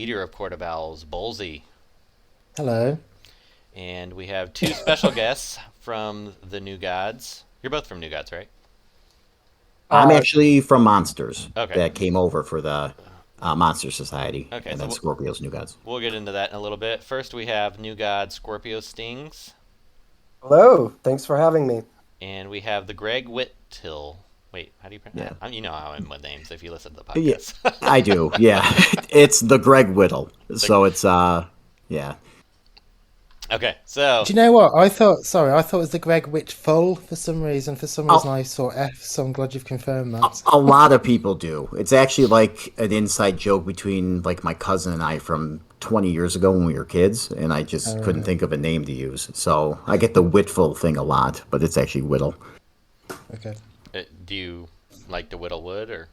leader of Court of Owls, Bolsey. Hello. And we have two special guests from the New Gods. You're both from New Gods, right? I'm Uh, actually from Monsters Okay. that came over for the Monster Society, Okay, and so then Scorpio's New Gods. we'll get into that in a little bit. First, we have New God Scorpio Stings, Hello. Thanks for having me. and we have the Greg Whittill. Wait, how do you pronounce? Yeah, You know how I'm with names if you listen to the yeah, podcast. I do. Yeah, it's the Greg Whittle, The- so it's yeah. okay, so Do you know what? I thought it was the Greg Whitfull for some reason. For some reason, Oh, I saw F, so I'm glad you've confirmed that. a lot of people do. It's actually like an inside joke between like my cousin and I from 20 years ago when we were kids, and I just couldn't think of a name to use. So I get the Whitful thing a lot, but it's actually Whittle. Okay. do you like to whittle wood or?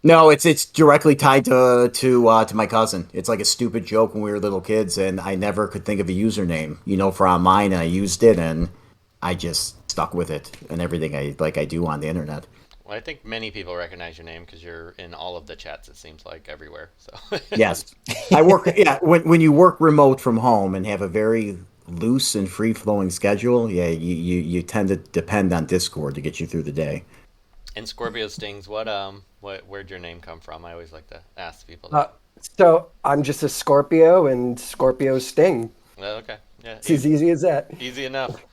No, it's directly tied to my cousin. It's like a stupid joke when we were little kids, and I never could think of a username, for online, and I used it, and I just stuck with it and everything I do on the internet. Well, I think many people recognize your name because you're in all of the chats. It seems like everywhere. So. Yes, I work. Yeah, when you work remote from home and have a very loose and free flowing schedule, yeah, you tend to depend on Discord to get you through the day. And Scorpio Stings, where'd your name come from? I always like to ask people Uh, that. so I'm just a Scorpio, and Scorpio sting. Oh, okay, yeah, It's as easy as that. easy enough.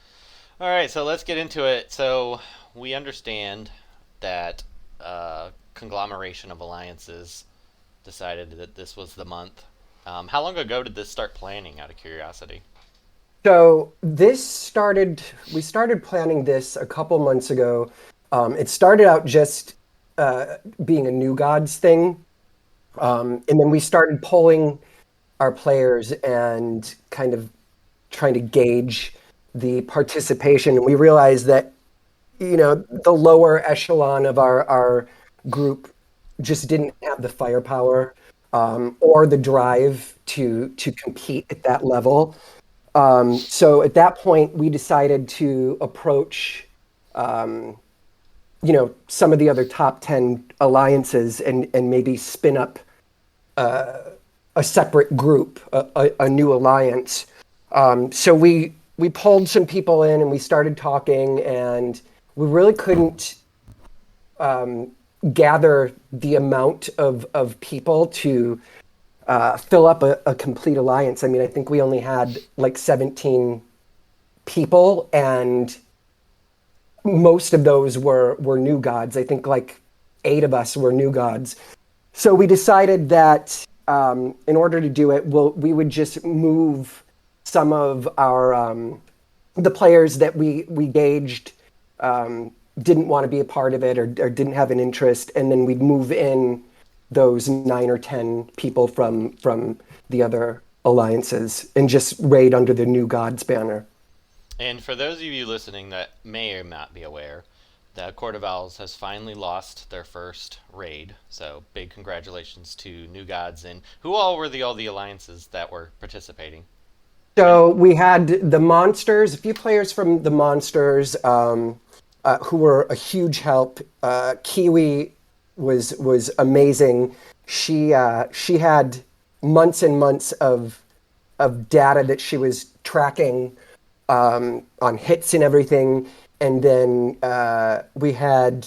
All right, so let's get into it. So we understand that conglomeration of alliances decided that this was the month. How long ago did this start planning? Out of curiosity. So we started planning this a couple months ago. It started out just being a New Gods thing. And then we started polling our players and kind of trying to gauge the participation. And we realized that, the lower echelon of our group just didn't have the firepower or the drive to compete at that level. So at that point, we decided to approach, some of the other top 10 alliances and maybe spin up a separate group, a new alliance. So we pulled some people in and we started talking, and we really couldn't gather the amount of people to fill up a complete alliance. I mean, I think we only had like 17 people, and most of those were New Gods. I think like 8 of us were New Gods. So we decided that in order to do it, we would just move some of our the players that we gauged didn't want to be a part of it, or didn't have an interest, and then we'd move in those 9 or 10 people from the other alliances and just raid under the New Gods banner. And for those of you listening that may or not be aware, the Court of Owls has finally lost their first raid. So big congratulations to New Gods. And who all were all the alliances that were participating? So we had the Monsters, a few players from the Monsters who were a huge help. Kiwi was amazing. She had months and months of data that she was tracking on hits and everything. And then we had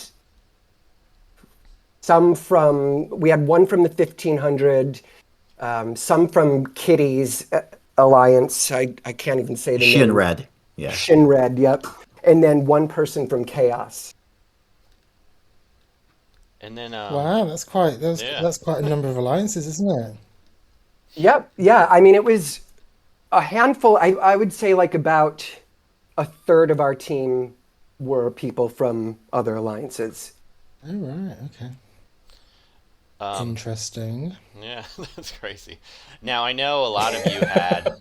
we had one from the 1500, some from Kitty's Alliance. I can't even say the Shin name. Red, yeah. Shinred, yep. And then one person from Chaos. And then, Wow, yeah. that's quite a number of alliances, isn't it? Yep, yeah. I mean, it was a handful. I would say like about a third of our team were people from other alliances. Oh right, okay. Interesting. Yeah, that's crazy. Now, I know a lot of you had,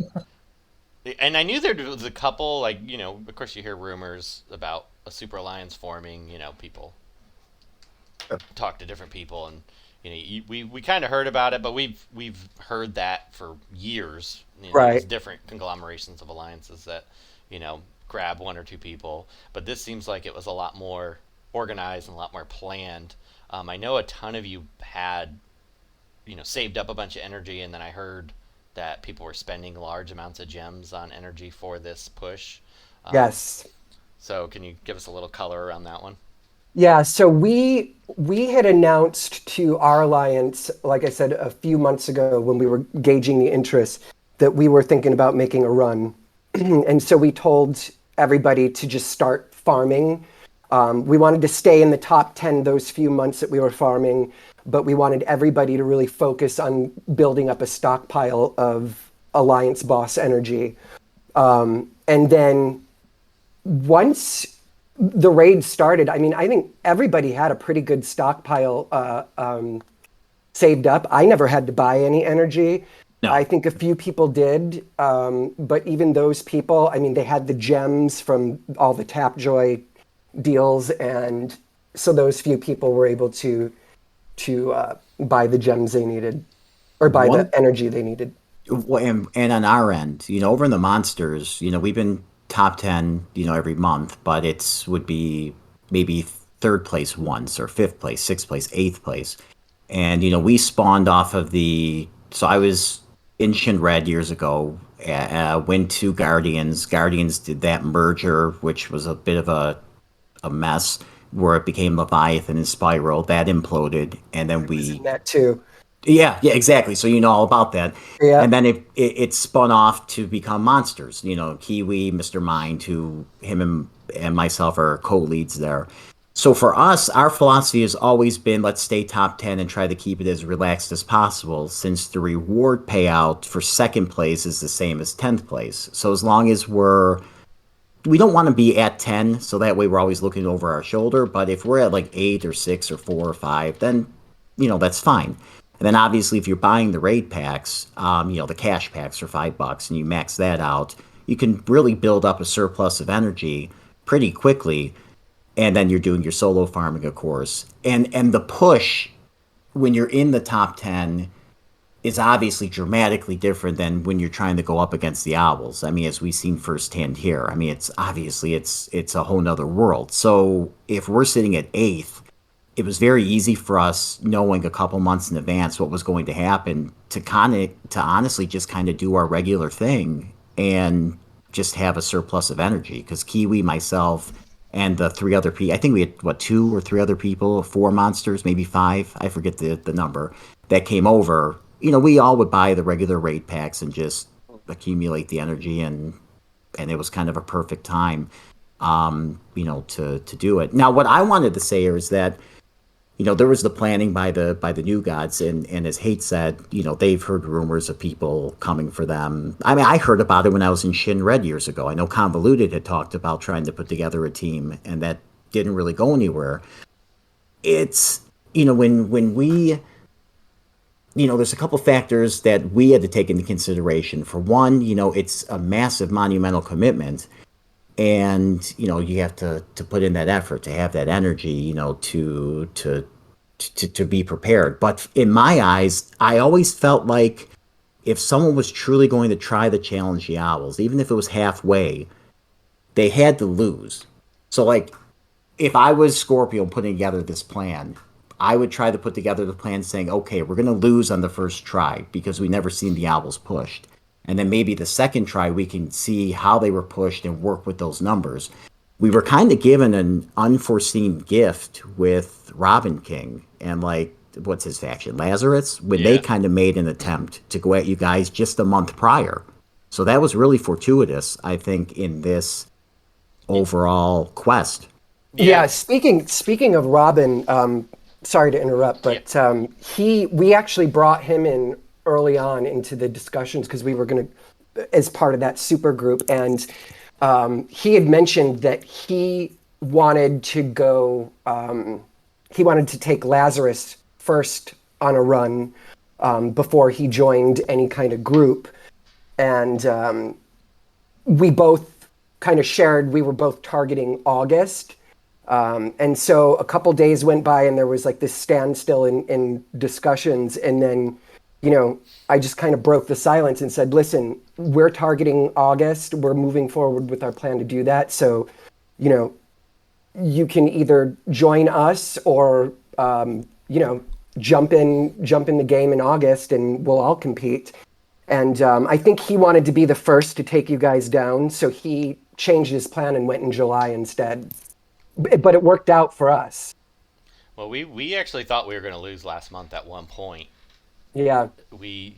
and I knew there was a couple, like, of course you hear rumors about a super alliance forming, people talk to different people, and we kind of heard about it, but we've heard that for years. There's Right. different conglomerations of alliances that grab one or two people, but this seems like it was a lot more organized and a lot more planned. I know a ton of you had saved up a bunch of energy, and then I heard that people were spending large amounts of gems on energy for this push. Um, Yes. so can you give us a little color around that one? Yeah, so we had announced to our alliance, like I said, a few months ago when we were gauging the interest, that we were thinking about making a run. And so we told everybody to just start farming. We wanted to stay in the top 10 those few months that we were farming, but we wanted everybody to really focus on building up a stockpile of Alliance Boss energy. And then once the raid started, I mean, I think everybody had a pretty good stockpile saved up. I never had to buy any energy. No. I think a few people did, but even those people, I mean, they had the gems from all the Tapjoy deals, and so those few people were able to buy the gems they needed, or buy the One energy they needed. Well, and on our end, over in the monsters, we've been top 10, every month, but it's would be maybe third place once or fifth place, sixth place, eighth place. And, we spawned off of so I was in Shin Red years ago, went to Guardians. Guardians did that merger, which was a bit of a mess, where it became Leviathan and Spiral. That imploded. And then I was in we that too. yeah, exactly. So you know all about that. Yeah. And then it spun off to become monsters. Kiwi, Mr. Mind, who him and myself are co-leads there. So for us, our philosophy has always been let's stay top 10 and try to keep it as relaxed as possible, since the reward payout for second place is the same as 10th place. So as long as we don't want to be at 10, so that way we're always looking over our shoulder. But if we're at like 8 or 6 or 4 or 5, then, that's fine. And then obviously, if you're buying the raid packs, the cash packs for $5, and you max that out, you can really build up a surplus of energy pretty quickly. And then you're doing your solo farming, of course. And the push when you're in the top 10 is obviously dramatically different than when you're trying to go up against the owls. I mean, as we've seen firsthand here. I mean, it's obviously it's a whole nother world. So if we're sitting at eighth, it was very easy for us, knowing a couple months in advance what was going to happen, to honestly just kind of do our regular thing and just have a surplus of energy. Because Kiwi, myself, and the three other people, I think we had what, two or three other people, four monsters, maybe five, I forget the number, that came over. We all would buy the regular raid packs and just accumulate the energy, and it was kind of a perfect time, to do it. Now, what I wanted to say is that there was the planning by the new gods, and as Hate said, they've heard rumors of people coming for them. I mean, I heard about it when I was in Shin Red years ago. I know Convoluted had talked about trying to put together a team, and that didn't really go anywhere. It's when we there's a couple factors that we had to take into consideration. For one, it's a massive monumental commitment, and you have to put in that effort, to have that energy, to be prepared. But in my eyes, I always felt like if someone was truly going to try to challenge the owls, even if it was halfway, they had to lose. So, like, if I was Scorpio putting together this plan, I would try to put together the plan saying, okay, we're going to lose on the first try because we never seen the owls pushed. And then maybe the second try, we can see how they were pushed and work with those numbers. We were kind of given an unforeseen gift with Robin King and, like, what's his faction, Lazarus, when they Yeah. kind of made an attempt to go at you guys just a month prior. So that was really fortuitous, I think, in this overall quest. Yeah, speaking of Robin, sorry to interrupt, but we actually brought him in early on into the discussions because we were going to, as part of that super group, and he had mentioned that he wanted to go, he wanted to take Lazarus first on a run before he joined any kind of group, and we both kind of shared, we were both targeting August. And so a couple days went by and there was like this standstill in discussions. And then, I just kind of broke the silence and said, listen, we're targeting August. We're moving forward with our plan to do that. So, you can either join us or, jump in the game in August and we'll all compete. And I think he wanted to be the first to take you guys down, so he changed his plan and went in July instead. But it worked out for us. Well, we actually thought we were going to lose last month at one point. Yeah. We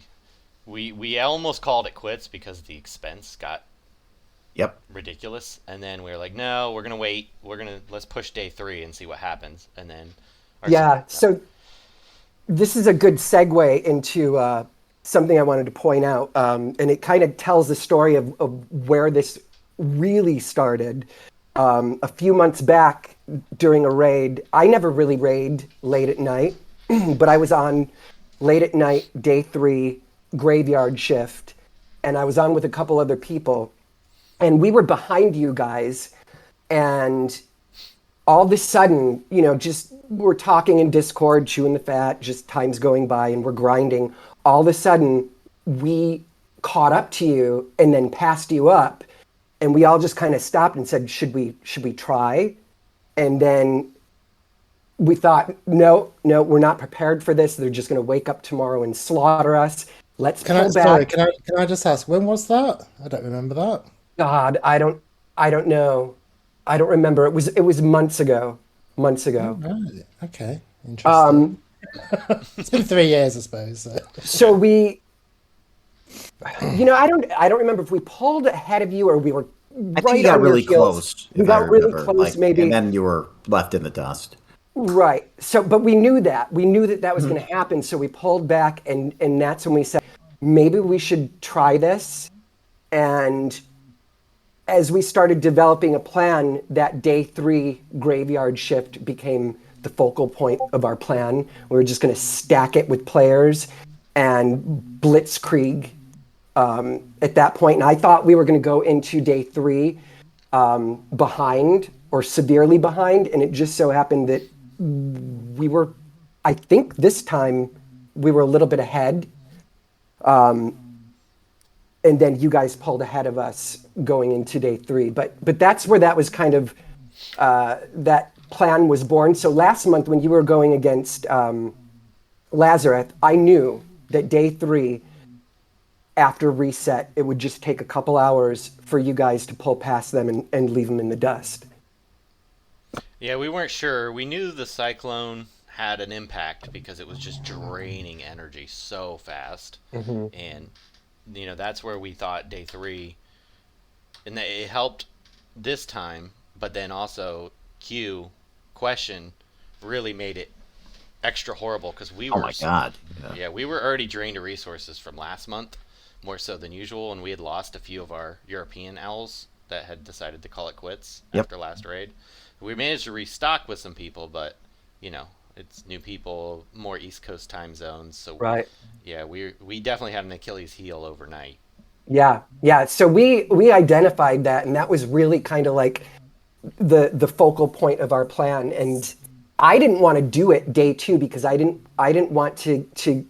almost called it quits because the expense got Yep. ridiculous, and then we were like, no, we're gonna wait. Let's push day 3 and see what happens, and then. Yeah. So this is a good segue into something I wanted to point out, and it kind of tells the story of where this really started. A few months back during a raid, I never really raid late at night, but I was on late at night, day 3, graveyard shift, and I was on with a couple other people, and we were behind you guys, and all of a sudden, just we're talking in Discord, chewing the fat, just time's going by, and we're grinding. All of a sudden, we caught up to you and then passed you up, and we all just kind of stopped and said, should we try? And then we thought, no, we're not prepared for this. They're just going to wake up tomorrow and slaughter us. Let's pull back. Sorry, can I just ask, when was that? I don't remember that. God, I don't know. I don't remember. It was months ago. Right. Okay. Interesting. It's been 3 years, I suppose. So we, I don't remember if we pulled ahead of you or we were I right think you got on your really heels. close. We if I got really remember, close, maybe. And then you were left in the dust. Right. So, but we knew that. We knew that was going to happen. So we pulled back, and that's when we said, maybe we should try this. And as we started developing a plan, that day 3 graveyard shift became the focal point of our plan. We were just going to stack it with players and blitzkrieg at that point. And I thought we were going to go into day 3 behind or severely behind. And it just so happened that we were, I think this time we were a little bit ahead. And then you guys pulled ahead of us going into day 3. But that's where that was kind of, that plan was born. So last month when you were going against Lazarus, I knew that day 3, after reset, it would just take a couple hours for you guys to pull past them and leave them in the dust. Yeah, we weren't sure. We knew the cyclone had an impact because it was just draining energy so fast. And that's where we thought day 3, and it helped this time, but then also question really made it extra horrible because we were. Oh my God! Yeah, we were already drained of resources from last month, more so than usual, and we had lost a few of our European owls that had decided to call it quits after last raid. We managed to restock with some people, but it's new people, more East Coast time zones. So right. Yeah, we definitely had an Achilles heel overnight. Yeah. So we identified that, and that was really kind of like the focal point of our plan. And I didn't want to do it day 2 because I didn't want to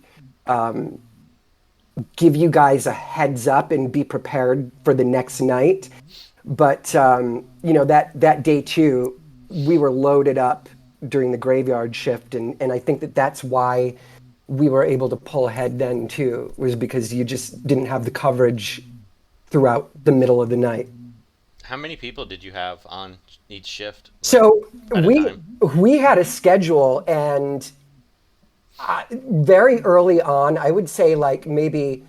give you guys a heads up and be prepared for the next night. But that day 2, we were loaded up during the graveyard shift, and I think that's why we were able to pull ahead then too, was because you just didn't have the coverage throughout the middle of the night. How many people did you have on each shift? So we had a schedule, and very early on, I would say like maybe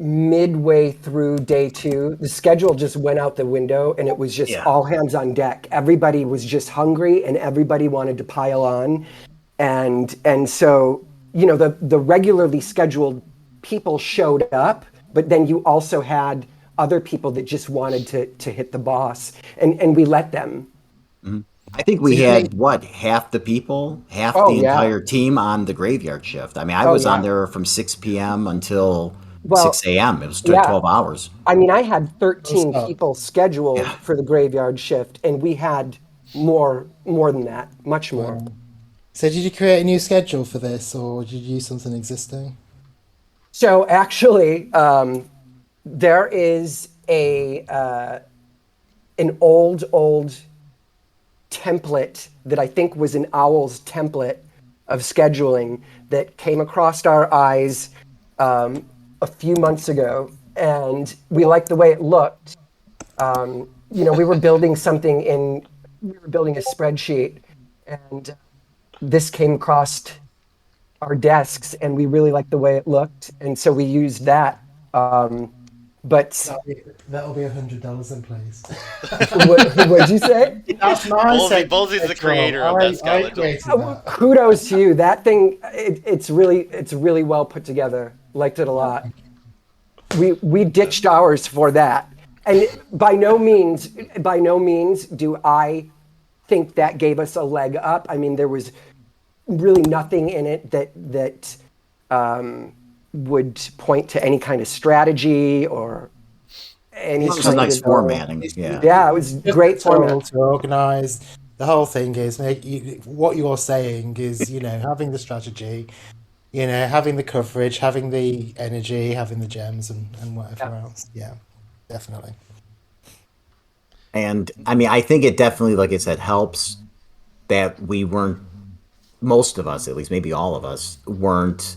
midway through day 2, the schedule just went out the window, and it was just all hands on deck. Everybody was just hungry, and everybody wanted to pile on, and so the regularly scheduled people showed up, but then you also had other people that just wanted to hit the boss, and we let them. I think we had half the people, the entire team on the graveyard shift. I mean, I was on there from 6 p.m. until 6 a.m. It was 12 hours. I mean, I had 13 people scheduled for the graveyard shift, and we had more than that, much more. So did you create a new schedule for this, or did you use something existing? So actually, there is an old template that I think was an Owl's template of scheduling that came across our eyes a few months ago, and we liked the way it looked. We were building a spreadsheet, and this came across our desks, and we really liked the way it looked, and so we used that. But that'll be $100 in place. what'd you say? That's nice. Ballsy's the creator of that skeleton. Kudos to you. That thing, it's really well put together. Liked it a lot. We ditched ours for that, and by no means do I think that gave us a leg up. I mean, there was really nothing in it that would point to any kind of strategy or any. It was a nice formatting. Yeah, it was great format to organize. The whole thing is what you're saying is having the strategy, having the coverage, having the energy, having the gems, and whatever else. Yeah, definitely. And I mean, I think it definitely, like I said, helps that we weren't, most of us, at least maybe all of us, weren't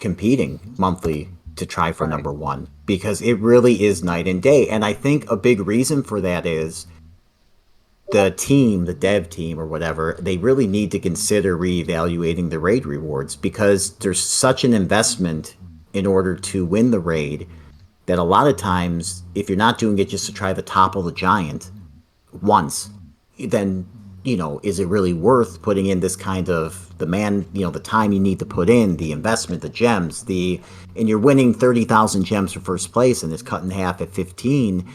competing monthly to try for number one, because it really is night and day. And I think a big reason for that is the team, the dev team or whatever, they really need to consider reevaluating the raid rewards, because there's such an investment in order to win the raid that a lot of times, if you're not doing it just to try to topple the giant once, then is it really worth putting in this kind of the time you need to put in, the investment, the gems, and you're winning 30,000 gems for first place and it's cut in half at 15.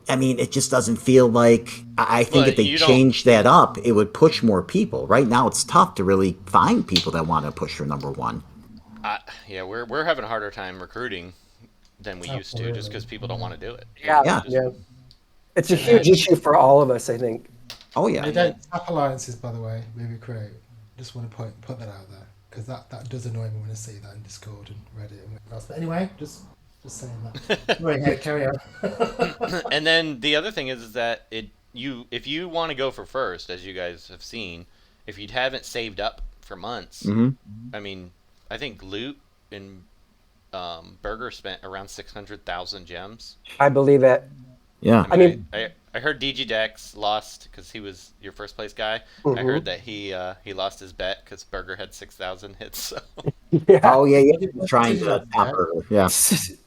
I mean, it just doesn't feel like, I think if they change that up, it would push more people. Right now, it's tough to really find people that want to push for number one. We're having a harder time recruiting than we used to, just because people don't want to do it. Yeah. It's a huge issue for all of us, I think. Oh yeah. They don't tap alliances, by the way. We recruit. Just want to put that out there, because that does annoy me when I see that in Discord and Reddit and whatever else. But anyway, just saying that. Right, carry on. And then the other thing is that if you want to go for first, as you guys have seen, if you haven't saved up for months, I mean, I think Loot and Burger spent around 600,000 gems. I believe it. Yeah. I mean, I heard DG Dex lost because he was your first place guy. I heard that he lost his bet because Burger had 6,000 hits. So. Yeah. Oh yeah, trying to top her. Yeah.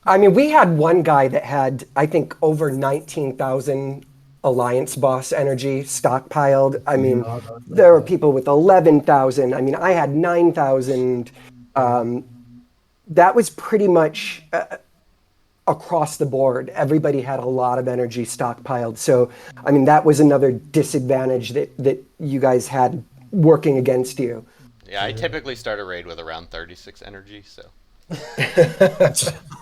I mean, we had one guy that had, I think, over 19,000 Alliance boss energy stockpiled. I mean, there were people with 11,000. I mean, I had 9,000. That was pretty much across the board. Everybody had a lot of energy stockpiled. So, I mean, that was another disadvantage that you guys had working against you. Yeah, I typically start a raid with around 36 energy, so.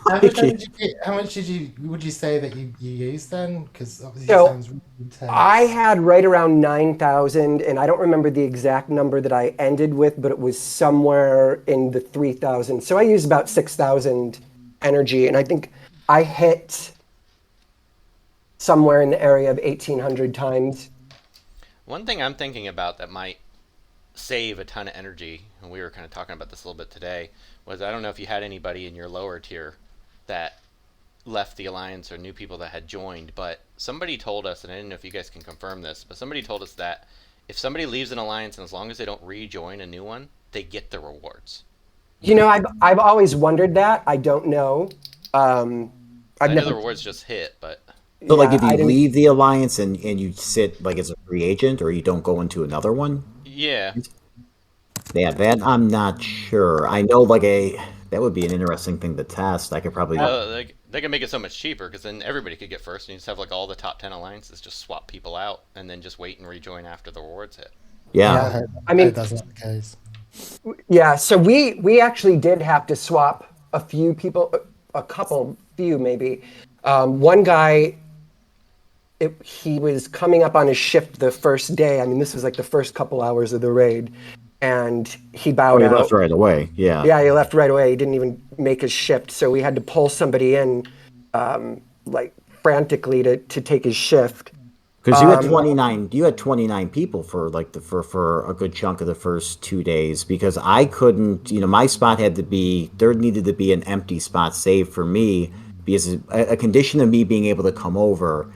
How much would you say that you used then? Because obviously it sounds really intense. I had right around 9,000, and I don't remember the exact number that I ended with, but it was somewhere in the 3,000. So I used about 6,000 energy, and I think I hit somewhere in the area of 1,800 times. One thing I'm thinking about that might save a ton of energy, and we were kind of talking about this a little bit today, was I don't know if you had anybody in your lower tier that left the Alliance or new people that had joined, but somebody told us, and I didn't know if you guys can confirm this, but somebody told us that if somebody leaves an Alliance and as long as they don't rejoin a new one, they get the rewards. You know, I've always wondered that. I don't know. I know the rewards just hit, but... So, like, if you leave the Alliance and you sit, like, as a free agent, or you don't go into another one? Yeah. Yeah, that I'm not sure. I know, like, that would be an interesting thing to test. I could probably... they can make it so much cheaper, because then everybody could get first, and you just have, like, all the top 10 Alliances just swap people out, and then just wait and rejoin after the rewards hit. Yeah. I mean, that's not the case. Yeah, so we actually did have to swap a few people, few maybe. One guy... he was coming up on his shift the first day. I mean, this was like the first couple hours of the raid, and he bowed out. He left right away. Yeah. Yeah, he left right away. He didn't even make his shift, so we had to pull somebody in, like frantically to take his shift. Because you had 29, you had 29 people for like for a good chunk of the first 2 days. Because I couldn't, my spot had to be there needed to be an empty spot saved for me because a condition of me being able to come over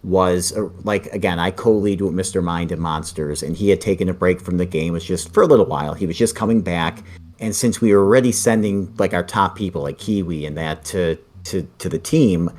was like again I co-lead with Mr. Mind and Monsters, and he had taken a break from the game. It was just for a little while. He was just coming back, and since we were already sending like our top people like Kiwi and that to the team.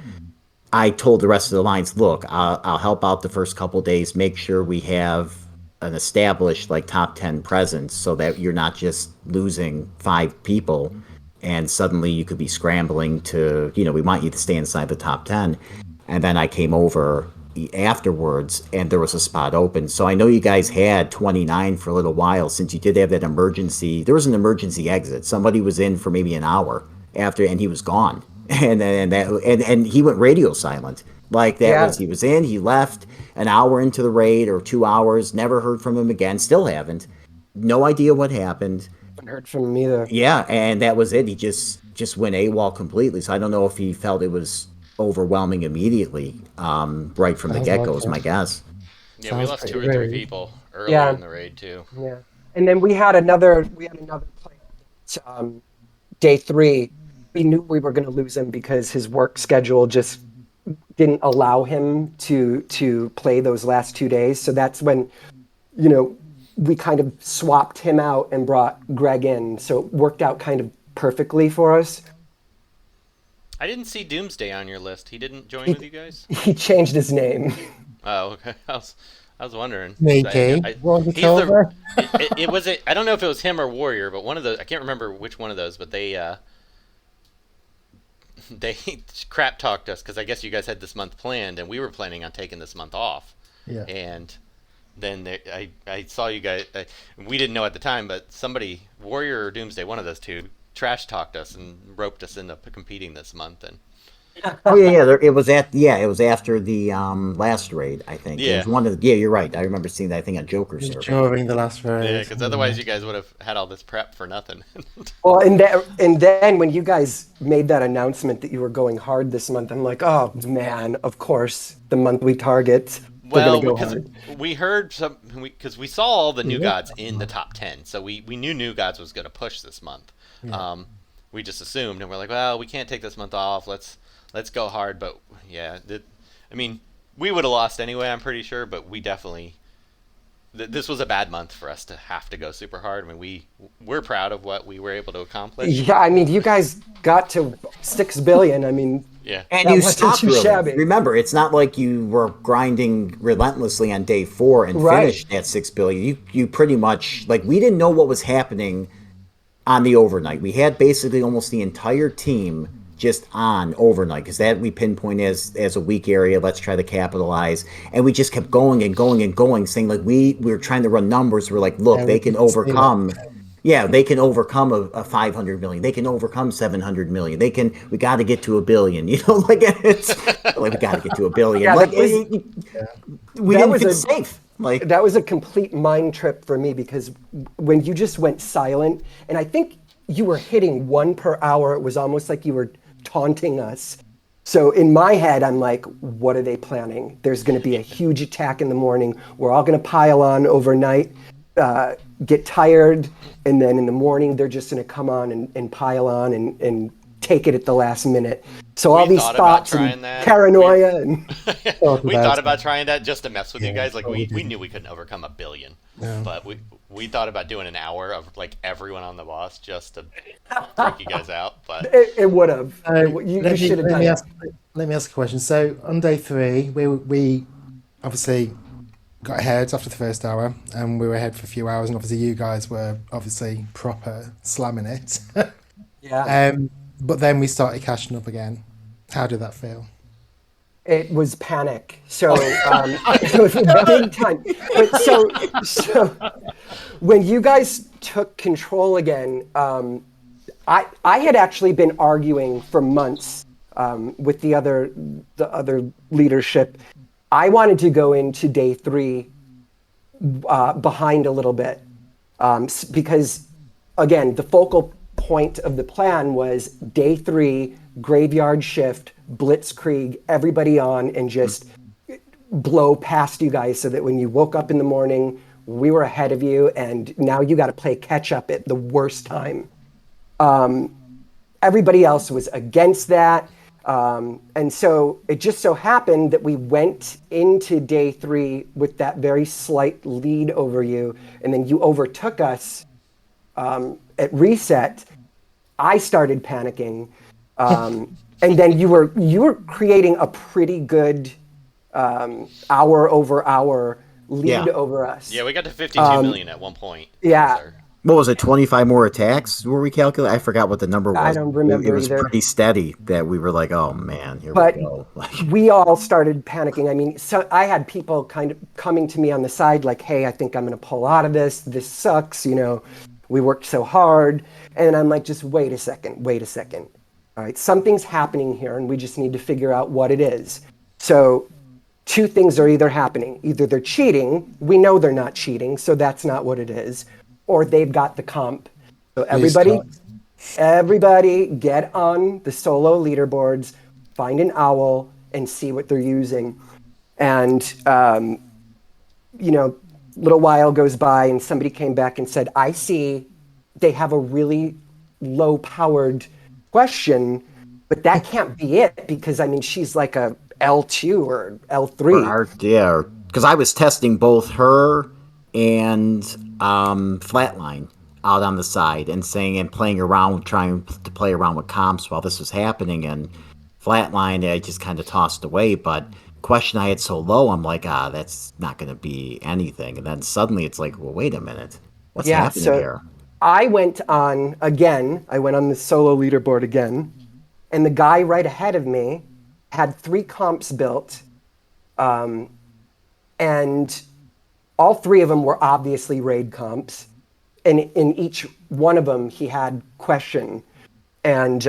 I told the rest of the lines, look, I'll help out the first couple days, make sure we have an established like top 10 presence so that you're not just losing 5 people and suddenly you could be scrambling to, we want you to stay inside the top 10. And then I came over afterwards and there was a spot open. So I know you guys had 29 for a little while since you did have that emergency. There was an emergency exit. Somebody was in for maybe an hour after and he was gone. And he went radio silent. Like that was he was in, he left an hour into the raid or 2 hours, never heard from him again, still haven't. No idea what happened. Haven't heard from him either. Yeah, and that was it. He just went AWOL completely. So I don't know if he felt it was overwhelming immediately, right from the get-go is my guess. Yeah, we lost 2 or 3 people early in the raid too. Yeah. And then we had another plan. Day 3. We knew we were going to lose him because his work schedule just didn't allow him to play those last 2 days. So that's when, we kind of swapped him out and brought Greg in. So it worked out kind of perfectly for us. I didn't see Doomsday on your list. He didn't join with you guys? He changed his name. Oh, okay. I was wondering. Okay. I don't know if it was him or Warrior, but one of those. I can't remember which one of those, but they crap talked us because I guess you guys had this month planned and we were planning on taking this month off. Yeah. And then I saw you guys. We didn't know at the time, but somebody, Warrior or Doomsday, one of those two, trash talked us and roped us into competing this month. And oh yeah, it was after the last raid, I think. Yeah. It was one of you're right. I remember seeing that I think on Joker server. During the last raid. yeah, because otherwise you guys would have had all this prep for nothing. Well, and then when you guys made that announcement that you were going hard this month, I'm like, oh man, of course, the month we target. Well, because we heard because we saw all the new gods in the top 10, so we knew New Gods was going to push this month. Yeah. We just assumed, and we're like, well, we can't take this month off. Let's go hard. But yeah, we would have lost anyway, I'm pretty sure. But we definitely, this was a bad month for us to have to go super hard. I mean, we're proud of what we were able to accomplish. Yeah, I mean, you guys got to 6 billion. I mean, yeah, and you stopped really. Remember, it's not like you were grinding relentlessly on day 4 and finished at 6 billion. You pretty much we didn't know what was happening on the overnight. We had basically almost the entire team just on overnight because that we pinpoint as a weak area. Let's try to capitalize, and we just kept going and going and going, saying we were trying to run numbers. We're like, look, they can overcome. Yeah, they can overcome a 500 million. They can overcome 700 million. We got to get to 1 billion. It's we got to get to 1 billion. Yeah, we didn't feel safe. That was a complete mind trip for me because when you just went silent, and I think you were hitting 1 per hour, it was almost like you were taunting us. So in my head, I'm like, what are they planning? There's going to be a huge attack in the morning. We're all going to pile on overnight, get tired, and then in the morning, they're just going to come on and pile on and take it at the last minute. So all these thoughts and paranoia we thought about trying that just to mess with you guys. We knew we couldn't overcome 1 billion, but we thought about doing an hour of everyone on the boss just to freak you guys out. But it would have. You should have done it. Let me ask a question. So on day 3, we obviously got ahead after the first hour, and we were ahead for a few hours, and obviously you guys were obviously proper slamming it. Yeah. But then we started cashing up again. How did that feel? It was panic. So it was big time. But so when you guys took control again, I had actually been arguing for months with the other leadership. I wanted to go into day 3 behind a little bit because, again, the focal point of the plan was day 3, graveyard shift, blitzkrieg, everybody on, and just blow past you guys so that when you woke up in the morning, we were ahead of you, and now you got to play catch up at the worst time. Everybody else was against that. And so it just so happened that we went into day 3 with that very slight lead over you, and then you overtook us at reset. I started panicking, and then you were creating a pretty good hour over hour lead over us. Yeah, we got to 52 million at one point. Yeah. What was it? 25 more attacks? Were we calculating? I forgot what the number was. I don't remember It was either. pretty steady that we were like, oh man, here But we go. we all started panicking. I mean, so I had people kind of coming to me on the side like, hey, I think I'm going to pull out of this. This sucks. You know, we worked so hard. And I'm like, just wait a second. All right, something's happening here, and we just need to figure out what it is. So 2 things are either happening. Either they're cheating. We know they're not cheating, so that's not what it is. Or they've got the comp. So everybody get on the solo leaderboards, find an owl, and see what they're using. And, you know, a little while goes by, and somebody came back and said, I see they have a really low-powered question, but that can't be it, because, I mean, she's like a L2 or L3. Yeah, because I was testing both her and Flatline out on the side and playing around, trying to play around with comps while this was happening. And Flatline, I just kind of tossed away. But question I had so low, I'm like, that's not going to be anything. And then suddenly it's like, well, wait a minute, what's happening here? I went on again. I went on the solo leaderboard again, and the guy right ahead of me had 3 comps built, and all 3 of them were obviously raid comps, and in each one of them he had question, and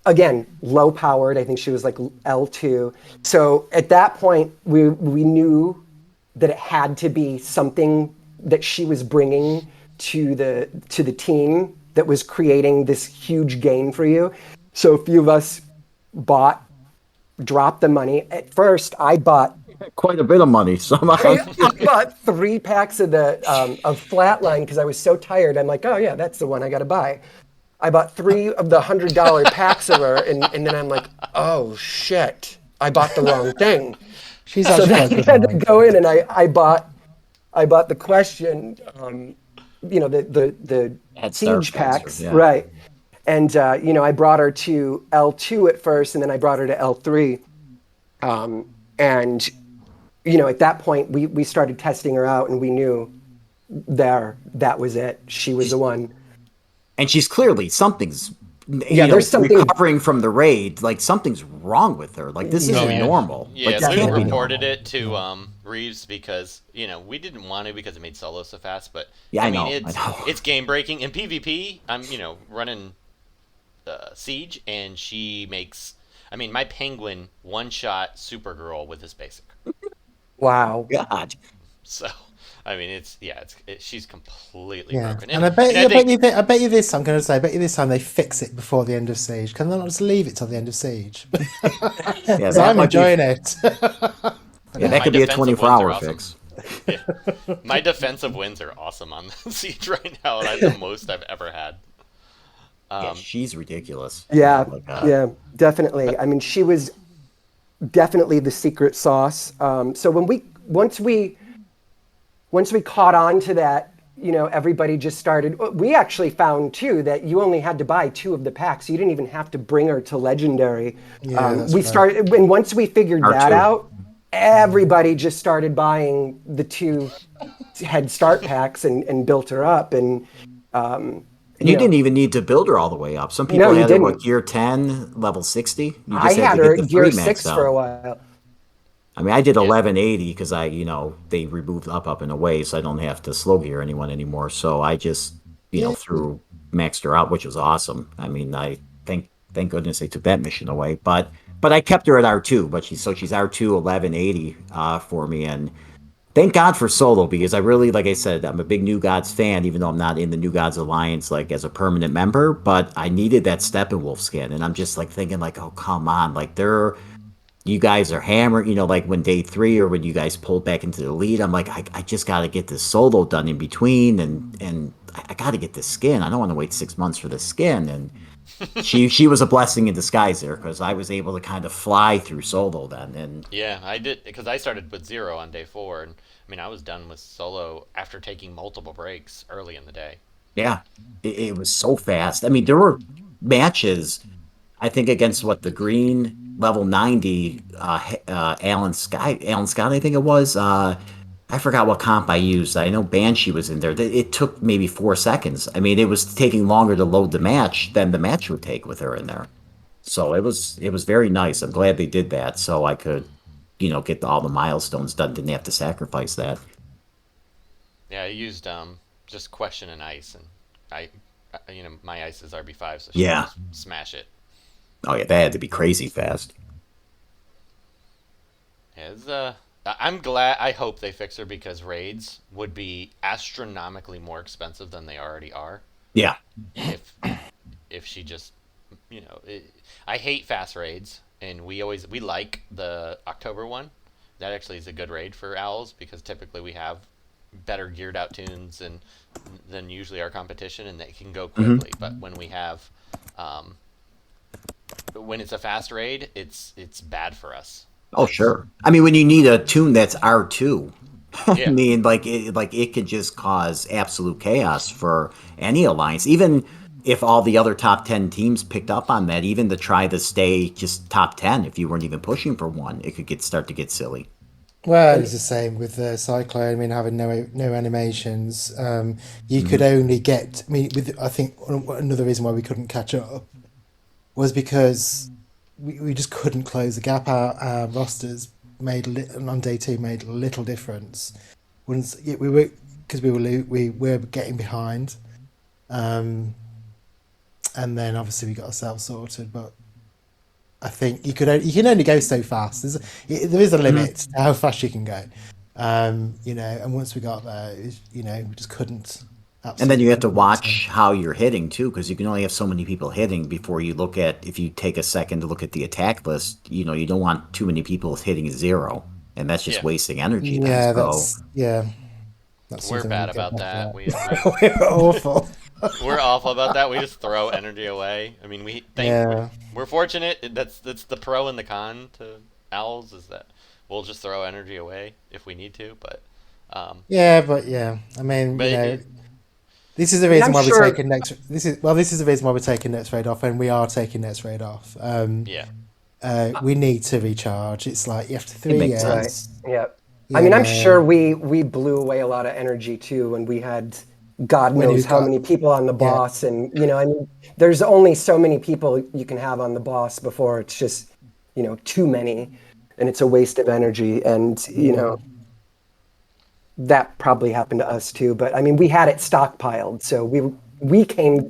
again, low powered. I think she was like L2. So at that point, we knew that it had to be something that she was bringing to the team that was creating this huge gain for you. So a few of us dropped the money. At first, I bought quite a bit of money. So I bought 3 packs of of Flatline because I was so tired. I'm like, oh yeah, that's the one I got to buy. I bought 3 of the $100 packs of her, and then I'm like, oh shit, I bought the wrong thing. She's So actually then quite I good. had to Mike. go in, and I bought the question, you know, the Head Start siege packs, packs, yeah. right? And you know, I brought her to L2 at first, and then I brought her to L3, and you know, at that point, we started testing her out, and we knew that was it. She was the one. And she's clearly something's. There's something recovering from the raid. Like something's wrong with her. Like this isn't Yeah. normal. Yeah, like, so this we can't be reported normal. it to Reeves because we didn't want to because it made solo so fast. But Yeah, I know, it's I know. it's game breaking in PvP. I'm running Siege, and she makes. I mean, my penguin one shot Supergirl with his basic. wow. God. So I mean, she's completely Yeah, broken. and I bet you this. I'm going to say, I bet you this time they fix it before the end of Siege. Can they not just leave it till the end of Siege? Yeah, 'Cause that I'm might be- enjoying it. Yeah, that My could be a defensive wins 24-hour are awesome. fix. Yeah. My defensive wins are awesome on the Siege right now, and that's the most I've ever had. Yeah, she's ridiculous. Yeah, Oh my God. yeah, definitely. I mean, she was definitely the secret sauce. So once we caught on to that, everybody just started. We actually found too that you only had to buy 2 of the packs. You didn't even have to bring her to Legendary. Yeah, that's we right. started, and once we figured that R2. out, everybody just started buying the 2 head start packs and built her up. And And you didn't even need to build her all the way up. Some people No, you had her, didn't. gear 10, level 60. You just I had to her get the gear 3 maxed 6 for out. a while. I mean, I did 1180 because they removed up and away, so I don't have to slow gear anyone anymore. So I just, threw maxed her out, which was awesome. I mean, I thank goodness they took that mission away. But I kept her at R2, but she's R2 1180 for me, and thank God for solo because I really, like I said, I'm a big New Gods fan, even though I'm not in the New Gods Alliance like as a permanent member. But I needed that Steppenwolf skin, and I'm just like thinking like, oh come on, like they're you guys are hammered, like when day 3 or when you guys pulled back into the lead, I'm like, I just got to get this solo done in between, and I got to get this skin. I don't want to wait 6 months for the skin. And she was a blessing in disguise there because I was able to kind of fly through solo then. And Yeah, I did because I started with 0 on day 4, and I mean I was done with solo after taking multiple breaks early in the day. yeah, it was so fast. I mean, there were matches, I think, against what the green level 90, Alan Scott, I think it was. I forgot what comp I used. I know Banshee was in there. It took maybe 4 seconds. I mean, it was taking longer to load the match than the match would take with her in there. So it was very nice. I'm glad they did that so I could, get all the milestones done. Didn't have to sacrifice that. Yeah, I used just question and ice, and my ice is RB5, so she can Yeah. just smash it. Oh yeah, that had to be crazy fast. Yeah, I'm glad. I hope they fix her because raids would be astronomically more expensive than they already are Yeah. if if she just I hate fast raids, and we like the October one. That actually is a good raid for owls because typically we have better geared out tunes than usually our competition, and they can go Hmm. quickly. But um, when it's a fast raid, it's bad for us. Oh It's sure. I mean, when you need a tune that's R2, I Yeah, mean, like it could just cause absolute chaos for any alliance. Even if all the other top 10 teams picked up on that, even to try to stay just top 10, if you weren't even pushing for one, it could start to get silly. Well, And it's the same with the Cyclone. I mean, having no animations, you could Hmm. only get. I mean, I think another reason why we couldn't catch up was because we just couldn't close the gap. Our rosters on day 2 made little difference. Once yeah, we were because we were getting behind, um, and then obviously we got ourselves sorted. But I think you can only go so fast. There is a Hmm. limit to how fast you can go. And once we got there, we just couldn't. And then Absolutely you have to couldn't. So, watch how you're hitting too, because you can only have so many people hitting before you look at, if you take a second to look at the attack list, you don't want too many people hitting 0. And that's just yeah, wasting energy then. yeah, So, that's we're something we bad need to get about better that. at. We're awful. We're awful about that. We just throw energy away. I mean, Yeah, we're fortunate. That's the pro and the con to owls is that we'll just throw energy away if we need to. Um, yeah, but yeah, I mean, but it, this is the I mean, reason I'm why we're sure. taking next. This is the reason why we're taking next raid off, and we are taking next raid off. yeah, We need to recharge. It's like after it three makes Right. sense. years, Yeah. I you mean, I'm sure know, we blew away a lot of energy too when we had God when knows you've how got many people on the yeah, boss, and I mean, there's only so many people you can have on the boss before it's just too many, and it's a waste of energy, and yeah, that probably happened to us too. But I mean, we had it stockpiled, so we came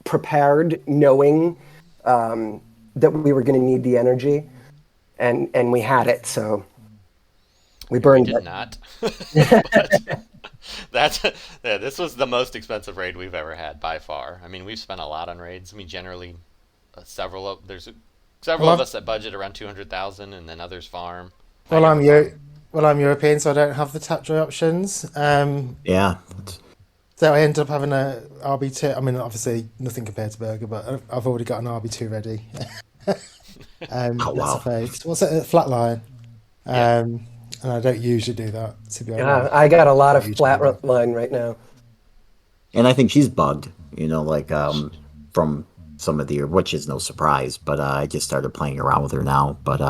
prepared, knowing that we were going to need the energy, and we had it, so we and we burned did it. not. But that's yeah. This was the most expensive raid we've ever had by far. I mean, we've spent a lot on raids. I mean, generally, several well, of us that budget around 200,000, and then others farm. I well, never farm. I'm European, so I don't have the tap joy options. Yeah. So I end up having a RB2. I mean, obviously nothing compared to Burger, but I've already got an RB2 ready. Oh, That's a wow. phase. What's it? A flatline. Yeah, And I don't usually do that. To be honest, well, I got a lot not of usually. flat But line right now. And I think she's bugged, like from some of the, which is no surprise, but I just started playing around with her now. But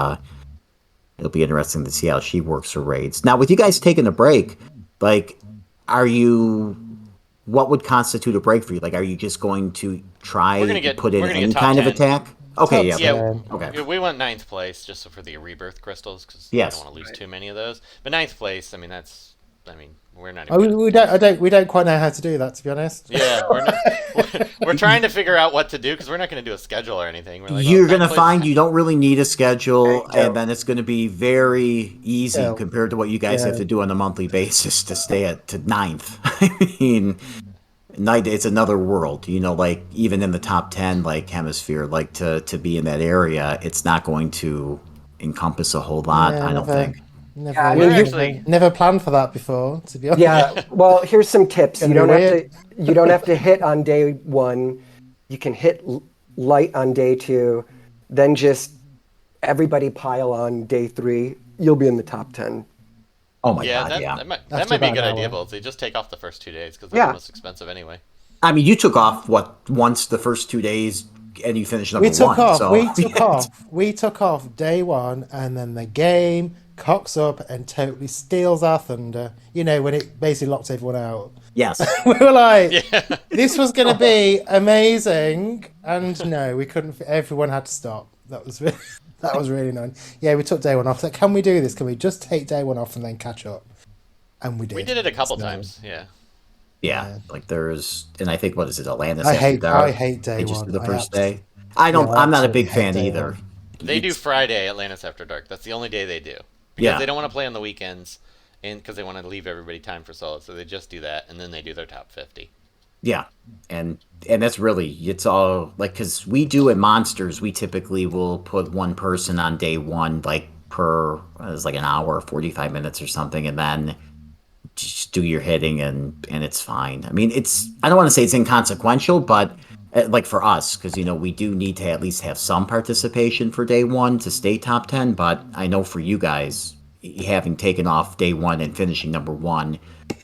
it'll be interesting to see how she works her raids. Now, with you guys taking a break, like, are you, what would constitute a break for you? Like, are you just going to try to put in we're gonna get any top kind of 10. attack? Okay, top yeah. Yeah, ten. Okay. we went ninth place just for the rebirth crystals because we don't Yes. want to lose Right. too many of those. But ninth place, I mean, I mean, we're not even Oh, gonna. we don't quite know how to do that. To be honest. Yeah, we're not. We're trying to figure out what to do because we're not going to do a schedule or anything. We're like, oh, You're going ninth to place is find you don't really need a schedule, and So, then it's going to be very easy Yeah, compared to what you guys have yeah. to do on a monthly basis to stay at to ninth. I mean, night it's another world, like even in the top 10 like hemisphere, like to be in that area, it's not going to encompass a whole lot. Yeah, I don't never, think. never, Yeah, I We're mean, you, actually never planned for that before, to be honest. yeah. Well, here's some tips. You Gonna be don't have weird. to. You don't have to hit on day one. You can hit light on day two, then just everybody pile on day three. You'll be in the top 10. Oh my yeah, god, yeah. that After might be a about good an idea, hour. Bolt. They just take off the first 2 days because they're the Yeah. most expensive anyway. I mean, you took off what once the first 2 days, and you finished number We took one. off. So We took off day one, and then the game cocks up and totally steals our thunder. You know, when it basically locks everyone out. yes, We were like, Yeah. this was going to be amazing, and no, we couldn't. Everyone had to stop. That was really, that was really annoying. Yeah, we took day one off. Like, can we do this? Can we just take day one off and then catch up? And we did. We did it a couple So, times. Yeah. yeah. Like there's, and I think what is it, Atlantis? I after hate dark? day They just one. do the I first absolutely- day. I don't. Yeah, I I'm not a absolutely big hate fan day either. one. They do It's- Friday Atlantis After Dark. That's the only day they do. Because Yeah. they don't want to play on the weekends and because they want to leave everybody time for solo. So they just do that and then they do their top 50. Yeah, and that's really it's all like because we do at Monsters, we typically will put one person on day one, like per it's like an hour, 45 minutes or something, and then just do your hitting and it's fine. I mean, it's I don't want to say it's inconsequential, but like for us, because we do need to at least have some participation for day one to stay top 10. But I know for you guys, having taken off day one and finishing number one,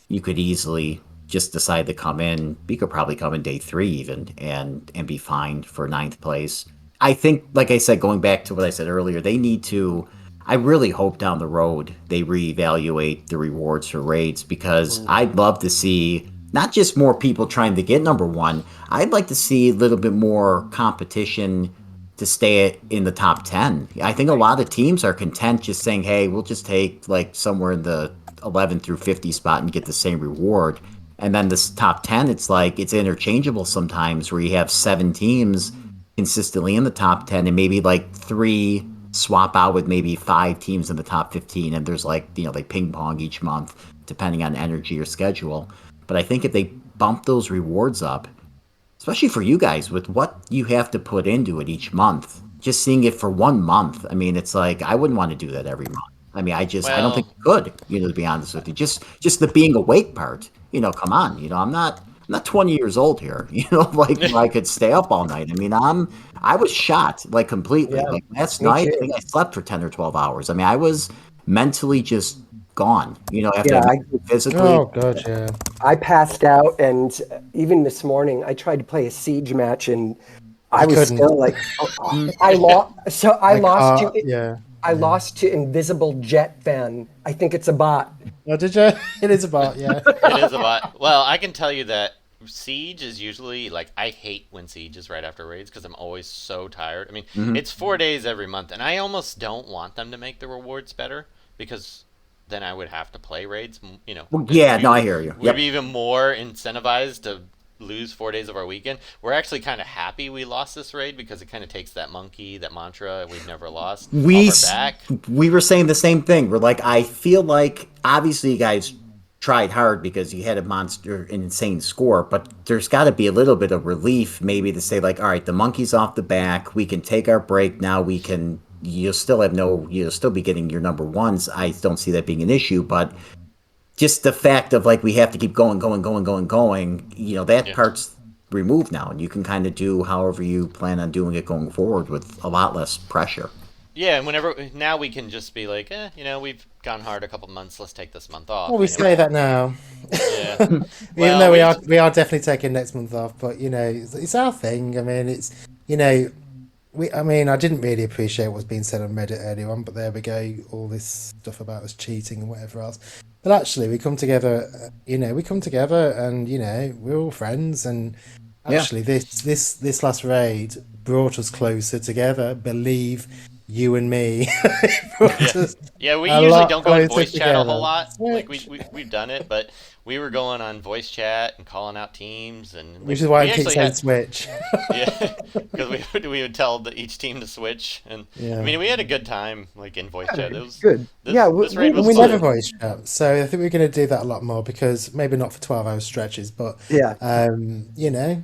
you could easily just decide to come in. You could probably come in day three even and be fine for ninth place. I think, like I said, going back to what I said earlier, they need to. I really hope down the road they reevaluate the rewards for raids because I'd love to see not just more people trying to get number one. I'd like to see a little bit more competition to stay in the top 10. I think a lot of teams are content just saying, hey, we'll just take like somewhere in the 11 through 50 spot and get the same reward. And then this top 10, it's like it's interchangeable sometimes where you have 7 teams consistently in the top 10 and maybe like 3 swap out with maybe 5 teams in the top 15. And there's like, they ping pong each month depending on energy or schedule. But I think if they bump those rewards up, especially for you guys with what you have to put into it each month, just seeing it for 1 month, I mean, it's like I wouldn't want to do that every month. I mean, I don't think you could, to be honest with you. Just the being awake part, come on, I'm not 20 years old here, like where I could stay up all night. I mean, I was shot like completely. Yeah, like last me night, too. I think I slept for 10 or 12 hours. I mean, I was mentally just gone, after Yeah, physically. Oh god, yeah. I passed out, and even this morning, I tried to play a siege match, and I was couldn't. still like, I lost. So I lost can't- to. yeah. I lost to Invisible Jet Fan. I think it's a bot. Oh, did you? It is about, yeah. It is a lot. Well, I can tell you that Siege is usually like I hate when Siege is right after raids because I'm always so tired. I mean, it's 4 days every month, and I almost don't want them to make the rewards better because then I would have to play raids. Well, yeah, no, I hear you. We'd be even more incentivized to lose 4 days of our weekend. We're actually kind of happy we lost this raid because it kind of takes that monkey, that mantra we've never lost, off our back. We were saying the same thing. We're like, I feel like obviously you guys tried hard because you had an insane score, but there's got to be a little bit of relief maybe to say like, all right, the monkey's off the back. We can take our break now. You'll still be getting your number ones. I don't see that being an issue, but just the fact of like we have to keep going, that part's removed now, and you can kind of do however you plan on doing it going forward with a lot less pressure. Yeah, and now we can just be like, we've gone hard a couple months. Let's take this month off. Well, we say that now. Yeah. Even Well, though we are definitely taking next month off, but it's our thing. I mean, I didn't really appreciate what's being said on Reddit earlier on, but there we go, all this stuff about us cheating and whatever else. But actually, we come together, and we're all friends, and actually, this last raid brought us closer together. Believe you and me. Yeah, we a usually lot don't go in closer voice chat a together. whole lot. Like we've done it, but we were going on voice chat and calling out teams, and Which is why we I keep actually saying had- switch. Yeah, because we would tell each team to switch, and Yeah. I mean we had a good time like in voice chat. It was Good. This, Yeah, this raid was We fun. never voice chat, so I think we're going to do that a lot more because maybe not for 12-hour stretches, but Yeah. yeah,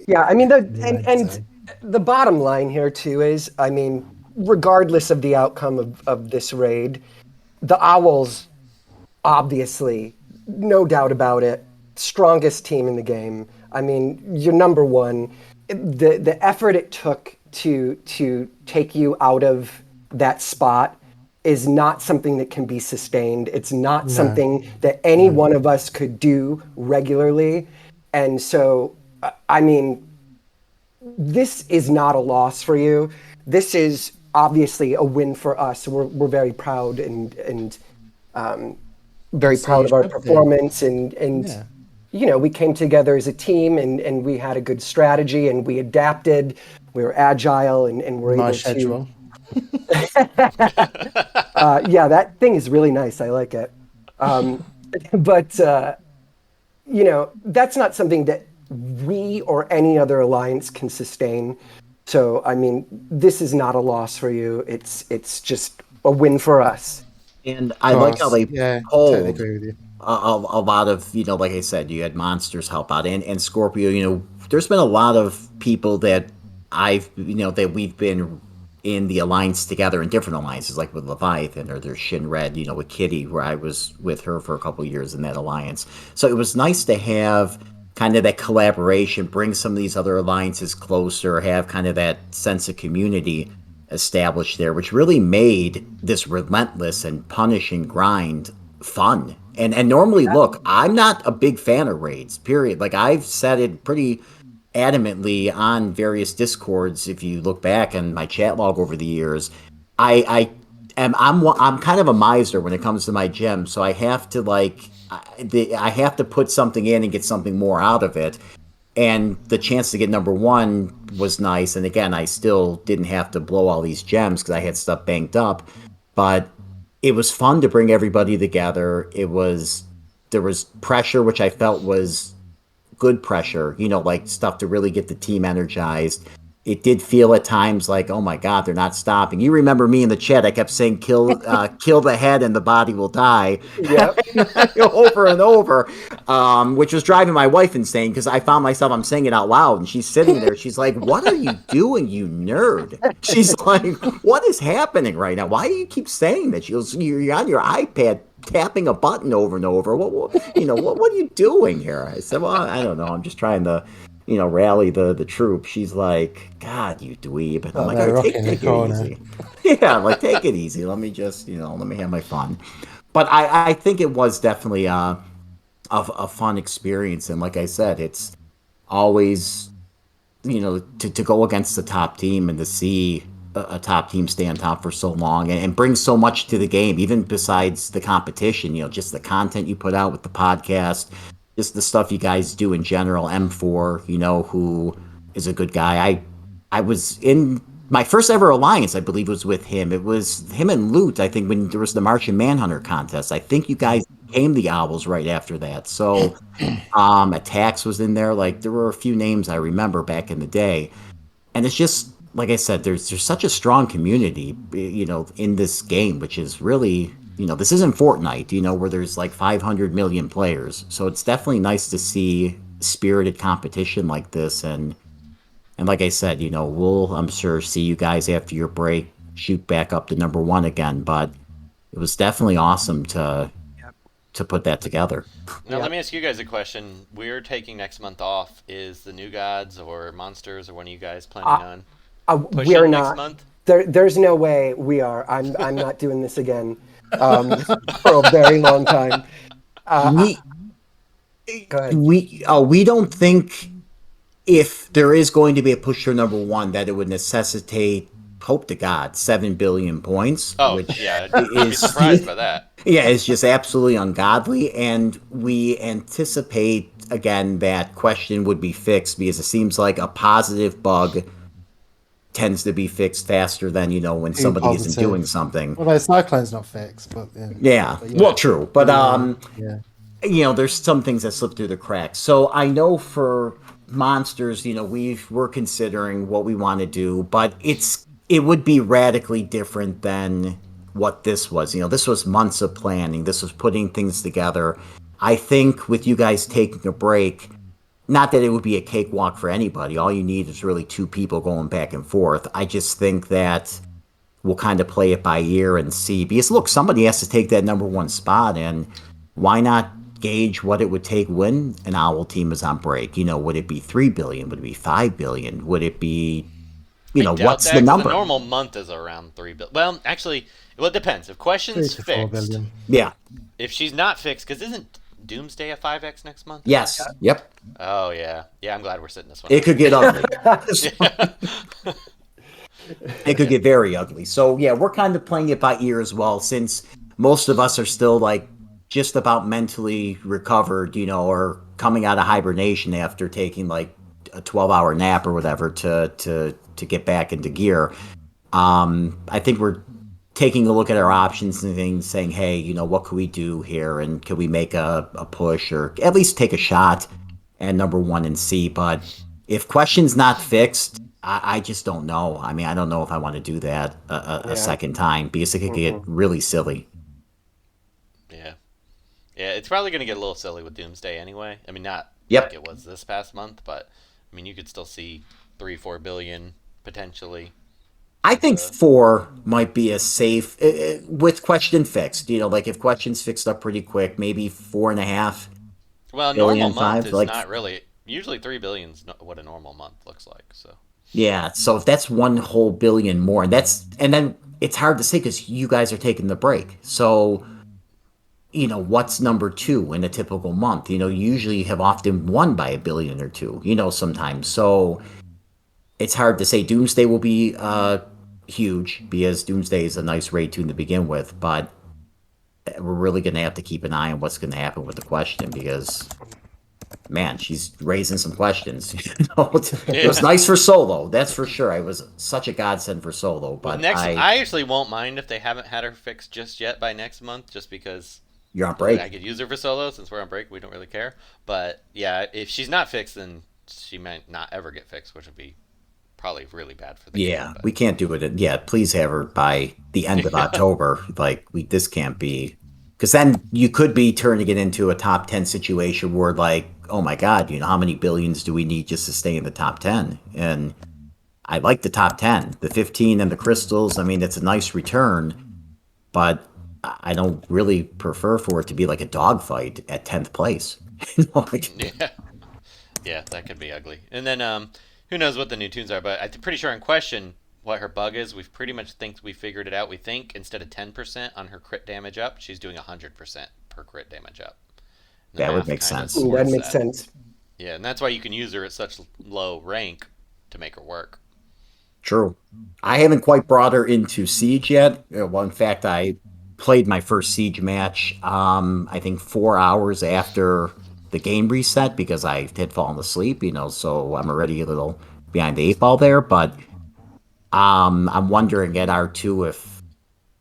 Yeah, I mean, so. the bottom line here too is, I mean, regardless of the outcome of this raid, the Owls, obviously, no doubt about it, strongest team in the game. I mean, you're number one. The effort it took to take you out of that spot is not something that can be sustained. It's not something that any one of us could do regularly. And so, I mean, this is not a loss for you. This is obviously a win for us. We're very proud and very proud of our performance. And you know, we came together as a team and we had a good strategy and we adapted. We were agile and we're able schedule. yeah, that thing is really nice. I like it. But, you know, that's not something that we or any other alliance can sustain. So, I mean, this is not a loss for you. It's just a win for us. And I like how they pulled totally agree with you. A lot of, you know, like I said, you had Monsters help out and Scorpio, you know, there's been a lot of people that that we've been in the alliance together in different alliances, like with Leviathan, or there's Shin Red, you know, with Kitty, where I was with her for a couple of years in that alliance. So it was nice to have kind of that collaboration, bring some of these other alliances closer, have kind of that sense of community established there, which really made this relentless and punishing grind fun. And normally, look, I'm not a big fan of raids, period. Like, I've said it pretty adamantly on various discords. If you look back on my chat log over the years, I'm kind of a miser when it comes to my gems, so I have to I have to put something in and get something more out of it. And the chance to get number one was nice. And again, I still didn't have to blow all these gems because I had stuff banked up, but it was fun to bring everybody together. There was pressure, which I felt was good pressure, you know, like stuff to really get the team energized. It did feel at times like, oh my God, they're not stopping. You remember me in the chat, I kept saying, kill the head and the body will die. Yep. Over and over, which was driving my wife insane because I found myself, I'm saying it out loud and she's sitting there. She's like, what are you doing, you nerd? She's like, what is happening right now? Why do you keep saying that? She goes, you're on your iPad tapping a button over and over. What are you doing here? I said, well, I don't know. I'm just trying to, you know, rally the troop. She's like, God, you dweeb. And I'm like, all right, take it easy. Yeah, I'm like, take it easy. Let me just, you know, let me have my fun. But I think it was definitely a fun experience. And like I said, it's always, you know, to go against the top team and to see a top team stay on top for so long and bring so much to the game, even besides the competition, you know, just the content you put out with the podcast, just the stuff you guys do in general. M4, you know, who is a good guy. I was in my first ever alliance, I believe, was with him. It was him and Loot, I think, when there was the Martian Manhunter contest. I think you guys became the Owls right after that. So Attacks was in there. Like, there were a few names I remember back in the day. And it's just, like I said, there's such a strong community, you know, in this game, which is really, you know, this isn't Fortnite, you know, where there's like 500 million players. So it's definitely nice to see spirited competition like this. And like I said, you know, we'll, I'm sure, see you guys after your break, shoot back up to number one again. But it was definitely awesome to put that together. Now, let me ask you guys a question. We're taking next month off. Is the New Gods or Monsters or one of you guys planning on pushing we're next not. month? There's no way we are. I'm not doing this again for a very long time. Go ahead. We don't think, if there is going to be a push for number one, that it would necessitate, hope to God, 7 billion points. Oh, which yeah. I'd be surprised by that. Yeah, it's just absolutely ungodly. And we anticipate, again, that question would be fixed because it seems like a positive bug tends to be fixed faster than, you know, when somebody isn't doing something. Although Cyclone's not fixed, but yeah. Yeah, well, true. But, you know, there's some things that slip through the cracks. So I know for Monsters, you know, we're considering what we want to do, but it would be radically different than what this was. You know, this was months of planning. This was putting things together. I think with you guys taking a break, not that it would be a cakewalk for anybody. All you need is really two people going back and forth. I just think that we'll kind of play it by ear and see. Because look, somebody has to take that number one spot, and why not gauge what it would take when an Owl team is on break? Would it be 3 billion? Would it be 5 billion? Would it be, I doubt what's that, the 'cause number? The normal month is around 3 billion. Well, actually, it depends. If questions 3 to 4 fixed, billion. Yeah. if she's not fixed, because isn't Doomsday a 5x next month? Yes. Yep. Oh yeah, yeah. I'm glad we're sitting this one. It could get ugly. Yeah. It could get very ugly. So yeah, we're kind of playing it by ear as well, since most of us are still like just about mentally recovered, or coming out of hibernation after taking like a 12-hour nap or whatever to get back into gear. I think we're taking a look at our options and things, saying, hey, what could we do here, and can we make a push or at least take a shot at number one and C. But if question's not fixed, I just don't know. I mean, I don't know if I want to do that a second time, because it could get really silly. Yeah. Yeah, it's probably going to get a little silly with Doomsday anyway. I mean, not Yep. like it was this past month, but I mean, you could still see 3-4 billion potentially. I think 4 might be a safe, with question fixed. Like if question's fixed up pretty quick, maybe 4.5. Well, a billion, normal month 5, is like- not really. Usually 3 billion's what a normal month looks like. So Yeah, so if that's 1 whole billion more, and then it's hard to say because you guys are taking the break. So, what's number 2 in a typical month? Usually you have often won by 1 billion or 2, sometimes. So it's hard to say. Doomsday will be huge, because Doomsday is a nice raid tune to begin with, but we're really going to have to keep an eye on what's going to happen with the question, because man, she's raising some questions. It was nice for solo, that's for sure. It was such a godsend for solo. But I actually won't mind if they haven't had her fixed just yet by next month, just because you're on break. I could use her for solo since we're on break. We don't really care. But yeah, if she's not fixed, then she might not ever get fixed, which would be probably really bad for the game. We can't do it. Yeah, please have her by the end of October. Like this can't be, because then you could be turning it into a top 10 situation where, like, oh my God, how many billions do we need just to stay in the top 10? And I like the top 10, the 15 and the crystals. I mean, it's a nice return, but I don't really prefer for it to be like a dogfight at 10th place. Yeah, that could be ugly. And then who knows what the new tunes are, but I'm pretty sure in question what her bug is. We've pretty much think we figured it out. We think instead of 10% on her crit damage up, she's doing 100% per crit damage up. That would make sense. That makes sense. Yeah, and that's why you can use her at such low rank to make her work. True. I haven't quite brought her into Siege yet. Well, in fact, I played my first Siege match, I think 4 hours after the game reset, because I had fallen asleep, so I'm already a little behind the 8 ball there. But I'm wondering at R2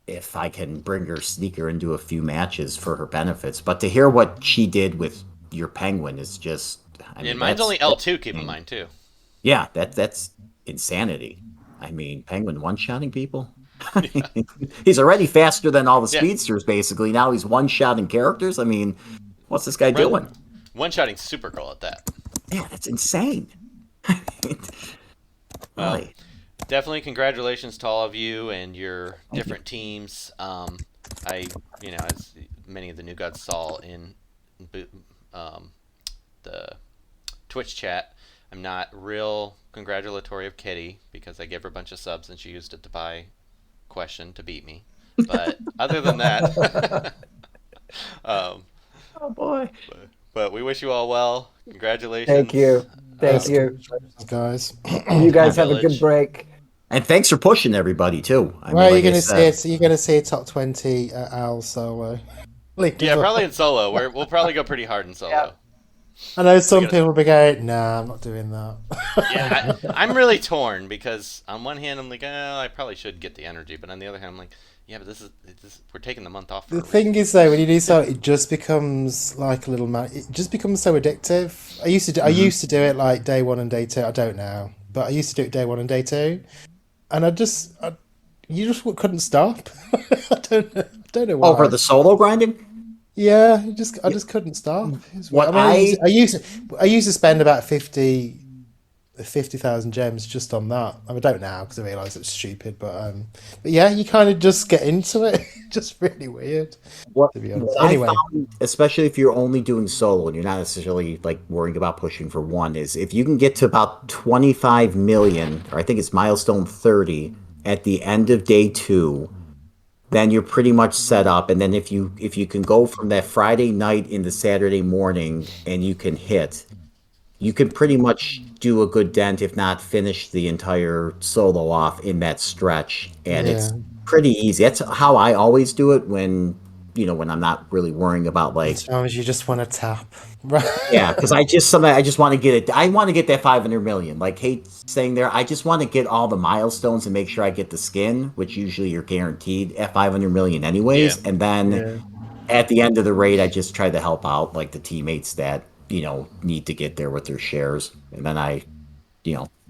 if I can bring her, sneak her into a few matches for her benefits. But to hear what she did with your Penguin is just... and mine's only L2, keep in mind, too. Yeah, that's insanity. I mean, Penguin one-shotting people? Yeah. He's already faster than all the speedsters, basically. Now he's one-shotting characters? I mean, what's this guy doing? One-shotting Supergirl at that. Yeah, that's insane. Well, definitely congratulations to all of you and your different teams. As many of the new gods saw in the Twitch chat, I'm not real congratulatory of Kitty because I gave her a bunch of subs and she used it to buy question to beat me. But other than that, oh boy. But we wish you all well. Congratulations. Thank you. Thank you. Guys. You guys have a good break. And thanks for pushing everybody too. You're going to see a top 20 Al solo. Yeah, probably in solo. We'll probably go pretty hard in solo. Yeah. I know some people will be going, nah, I'm not doing that. Yeah, I'm really torn because on one hand I'm like, I probably should get the energy, but on the other hand I'm like, yeah, but this we're taking the month off. The thing is though, when you do so, it just becomes like a little man. It just becomes so addictive. I used to do it like day 1 and day 2. I don't now, but I used to do it day 1 and day 2, and you just couldn't stop. I don't know why. Over the solo grinding? Yeah, I just couldn't stop. I used to spend about 50 50,000 gems just on that. I don't now because I realise it's stupid, but yeah, you kind of just get into it. Just really weird, What, to be honest. what I Anyway, found, especially if you're only doing solo and you're not necessarily like worrying about pushing for one, is if you can get to about 25 million, or I think it's milestone 30 at the end of day 2, then you're pretty much set up. And then if you can go from that Friday night into Saturday morning and you can hit, you can pretty much do a good dent, if not finish the entire solo off in that stretch. And yeah, it's pretty easy. That's how I always do it when, when I'm not really worrying about like, sometimes you just want to tap, right? yeah, because I just want to get it. I want to get that 500 million. Like, hate saying there, I just want to get all the milestones and make sure I get the skin, which usually you're guaranteed at 500 million anyways. Yeah. And then Yeah. at the end of the raid, I just try to help out like the teammates that need to get there with their shares, and then I,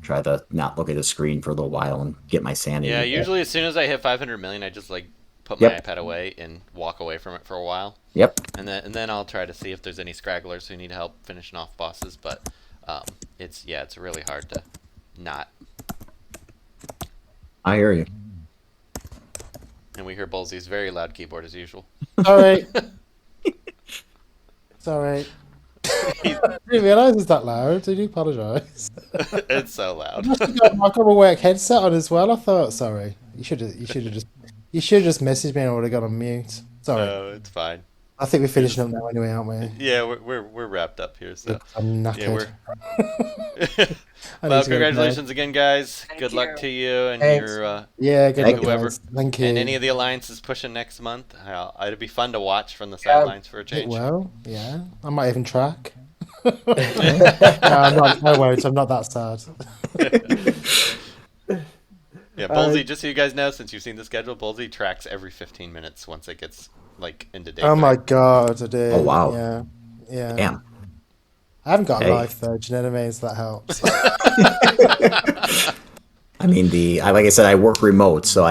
try to not look at the screen for a little while and get my sanity. Yeah, usually as soon as I hit 500 million, I just like put my Yep. iPad away and walk away from it for a while. Yep. And then I'll try to see if there's any scragglers who need help finishing off bosses. But it's really hard to not. I hear you. And we hear Bullsy's very loud keyboard as usual. All right. It's all right. I didn't realise it's that loud. I do apologise. It's so loud. I've got a work headset on as well. I thought, sorry, you should have just messaged me and I would have got on mute. Sorry. No, it's fine. I think we're finishing up now anyway, aren't we? Yeah, we're wrapped up here. So I'm knackered. yeah, we're. I Well, need to go to congratulations again, guys. Thank Good luck you. to you and Thanks. your Yeah, good Thank luck, whoever. guys. Thank you. and any of the alliances pushing next month. It'd be fun to watch from the sidelines for a It change. will, yeah. I might even track. No, I'm not, I won't. I'm not that sad. Yeah, Bullsy. Just so you guys know, since you've seen the schedule, Bullsy tracks every 15 minutes once it gets like into day. Oh my 3. god, I did. Oh, wow. Yeah. Yeah. Damn. I haven't got a Hey. life though, do you know what I mean? So that helps. I mean, like I said, I work remote, so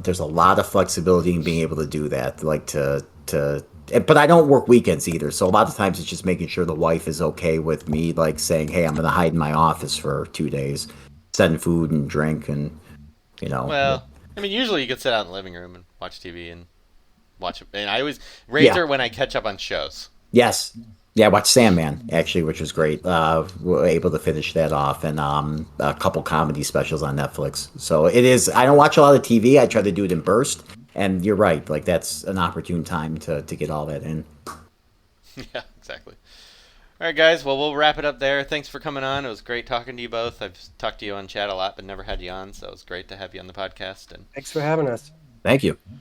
there's a lot of flexibility in being able to do that. Like but I don't work weekends either. So a lot of times it's just making sure the wife is okay with me, like saying, hey, I'm going to hide in my office for 2 days, send food and drink and, Well, I mean, usually you could sit out in the living room and watch TV and watch. And I always raise her when I catch up on shows. Yes. Yeah, I watched Sandman, actually, which was great. We're able to finish that off, and a couple comedy specials on Netflix. So it is, I don't watch a lot of TV. I try to do it in burst. And you're right, like that's an opportune time to get all that in. Yeah, exactly. All right, guys. Well, we'll wrap it up there. Thanks for coming on. It was great talking to you both. I've talked to you on chat a lot, but never had you on, so it was great to have you on the podcast. And Thanks for having us. Thanks you. all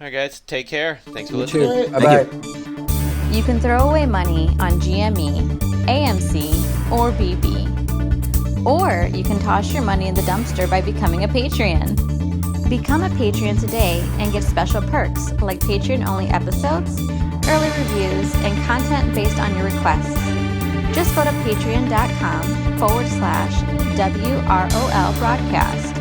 right, guys. Take care. Thanks for You listening. too. Bye Thank bye. You can throw away money on GME, AMC, or BB. Or you can toss your money in the dumpster by becoming a Patreon. Become a Patreon today and get special perks like Patreon-only episodes, early reviews, and content based on your requests. Just go to patreon.com/WROL broadcast.